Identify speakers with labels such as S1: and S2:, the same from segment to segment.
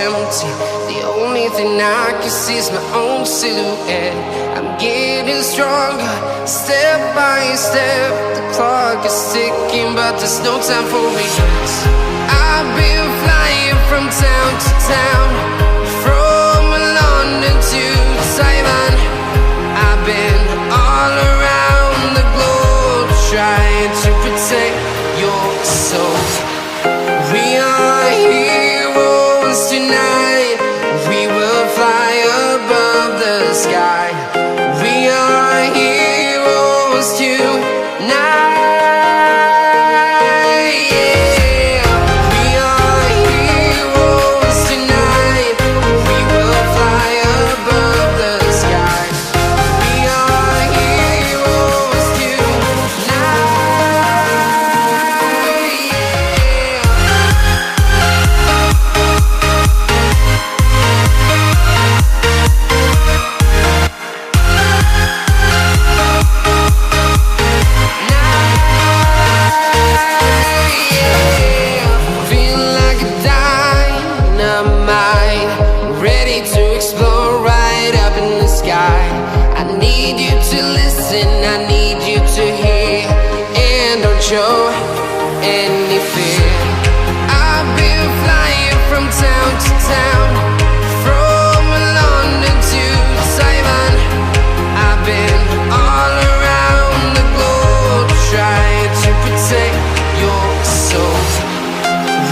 S1: empty. The only thing I can see is my own silhouette. I'm getting stronger, step by step. The clock is ticking, but there's no time for regrets. I've been flying from town to town, from London to Taiwan. I've been all around the globe, trying to protect your soul. We are heroes tonight. We will fly above the sky. We are heroes tonight. Show any fear. I've been flying from town to town, from London to Taiwan. I've been all around the globe, trying to protect your soul.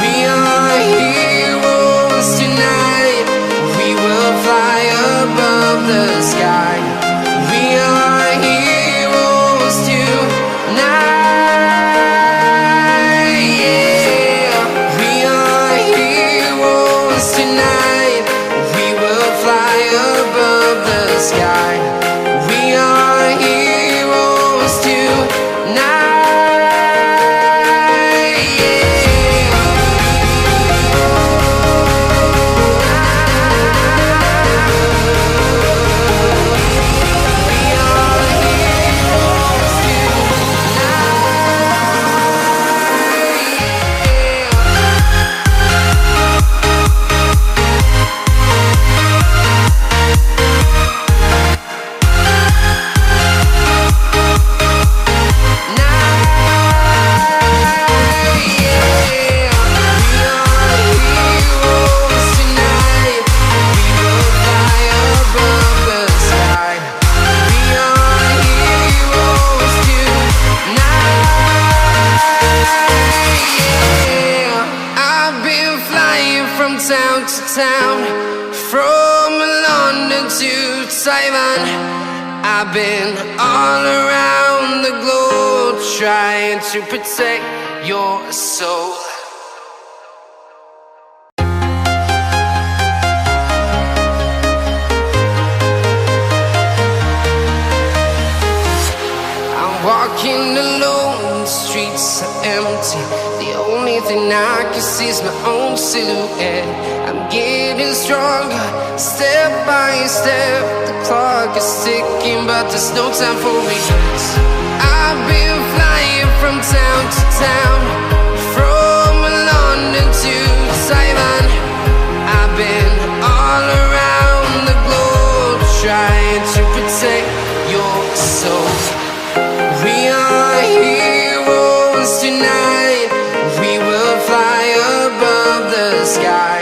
S1: We are heroes tonight. We will fly above the sky. We are heroes tonight. Town to town, from London to Taiwan. I've been all around the globe, trying to protect your soul. I'm walking alone, the streets are empty. The only thing I can see is my own silhouette. I'm getting stronger, step by step. The clock is ticking, but there's no time for regrets. I've been flying from town to town, from London to Taiwan. I've been all around the globe, trying to protect your soul. We are heroes tonight. We will fly above the sky.